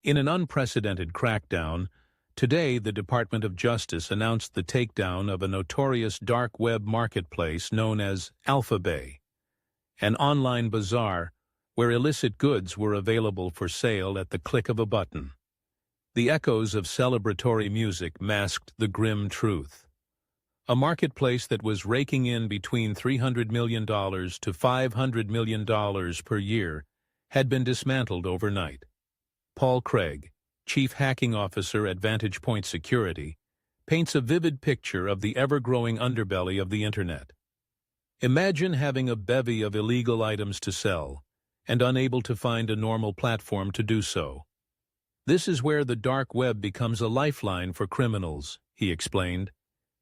In an unprecedented crackdown, today the Department of Justice announced the takedown of a notorious dark web marketplace known as AlphaBay, an online bazaar where illicit goods were available for sale at the click of a button. The echoes of celebratory music masked the grim truth. A marketplace that was raking in between $300 million to $500 million per year had been dismantled overnight. Paul Craig, Chief Hacking Officer at Vantage Point Security, paints a vivid picture of the ever-growing underbelly of the Internet. Imagine having a bevy of illegal items to sell and unable to find a normal platform to do so. This is where the dark web becomes a lifeline for criminals, he explained,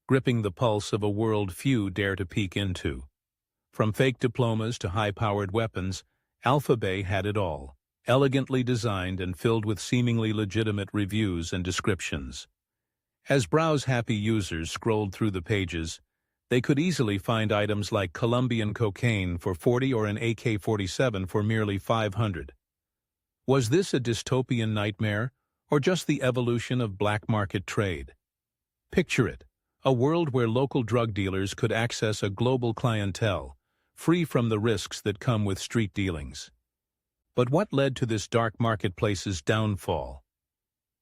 gripping the pulse of a world few dare to peek into. From fake diplomas to high-powered weapons, AlphaBay had it all, elegantly designed and filled with seemingly legitimate reviews and descriptions. As browse-happy users scrolled through the pages, they could easily find items like Colombian cocaine for $40 or an AK-47 for merely $500. Was this a dystopian nightmare, or just the evolution of black market trade? Picture it, a world where local drug dealers could access a global clientele, free from the risks that come with street dealings. But what led to this dark marketplace's downfall?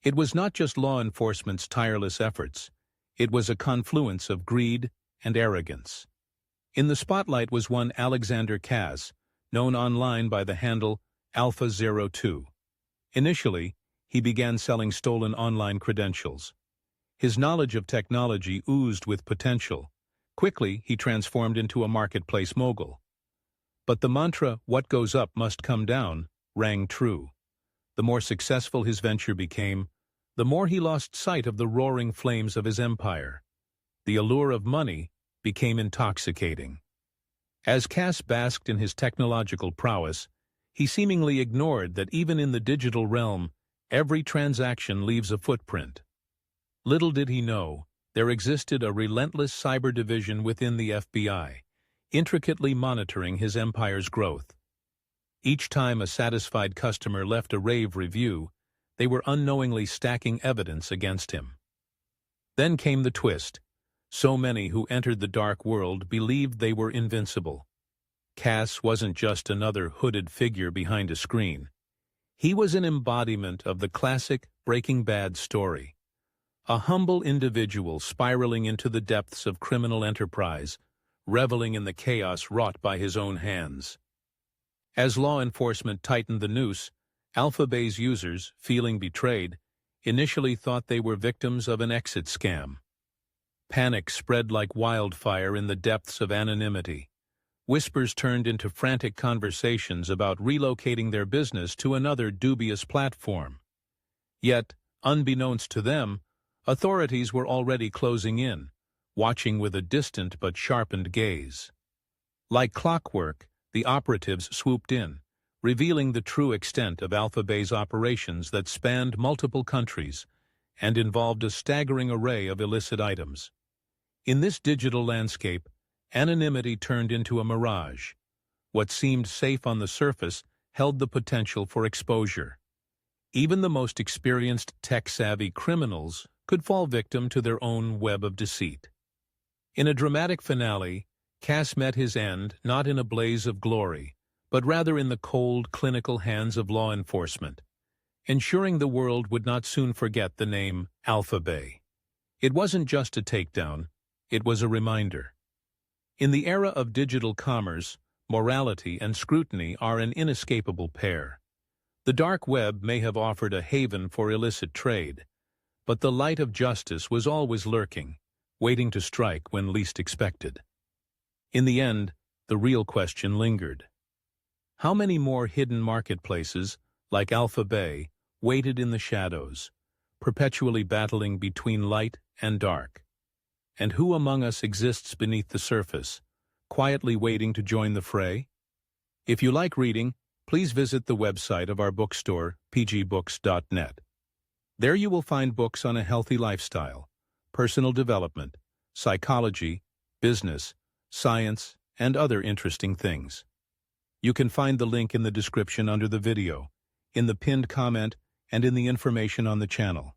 It was not just law enforcement's tireless efforts. It was a confluence of greed and arrogance. In the spotlight was one Alexander Cass, known online by the handle Alpha02. Initially, he began selling stolen online credentials. His knowledge of technology oozed with potential. Quickly, he transformed into a marketplace mogul. But the mantra, "What goes up must come down," rang true. The more successful his venture became, the more he lost sight of the roaring flames of his empire. The allure of money became intoxicating. As Cass basked in his technological prowess, he seemingly ignored that even in the digital realm, every transaction leaves a footprint. Little did he know, there existed a relentless cyber division within the FBI, intricately monitoring his empire's growth. Each time a satisfied customer left a rave review, they were unknowingly stacking evidence against him. Then came the twist. So many who entered the dark world believed they were invincible. Cass wasn't just another hooded figure behind a screen. He was an embodiment of the classic Breaking Bad story. A humble individual spiraling into the depths of criminal enterprise, reveling in the chaos wrought by his own hands. As law enforcement tightened the noose, AlphaBay's users, feeling betrayed, initially thought they were victims of an exit scam. Panic spread like wildfire in the depths of anonymity. Whispers turned into frantic conversations about relocating their business to another dubious platform. Yet, unbeknownst to them, authorities were already closing in, watching with a distant but sharpened gaze. Like clockwork, the operatives swooped in, revealing the true extent of AlphaBay's operations that spanned multiple countries and involved a staggering array of illicit items. In this digital landscape, anonymity turned into a mirage. What seemed safe on the surface held the potential for exposure. Even the most experienced tech-savvy criminals could fall victim to their own web of deceit. In a dramatic finale, Cass met his end not in a blaze of glory, but rather in the cold, clinical hands of law enforcement, ensuring the world would not soon forget the name AlphaBay. It wasn't just a takedown, it was a reminder. In the era of digital commerce, morality and scrutiny are an inescapable pair. The dark web may have offered a haven for illicit trade, but the light of justice was always lurking, waiting to strike when least expected. In the end, the real question lingered. How many more hidden marketplaces, like AlphaBay, waited in the shadows, perpetually battling between light and dark? And who among us exists beneath the surface, quietly waiting to join the fray? If you like reading, please visit the website of our bookstore, pgbooks.net. There you will find books on a healthy lifestyle, personal development, psychology, business, science, and other interesting things. You can find the link in the description under the video, in the pinned comment, and in the information on the channel.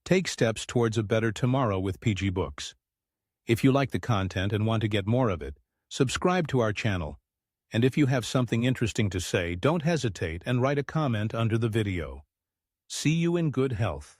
Take steps towards a better tomorrow with PG Books. If you like the content and want to get more of it, subscribe to our channel. And if you have something interesting to say, don't hesitate and write a comment under the video. See you in good health.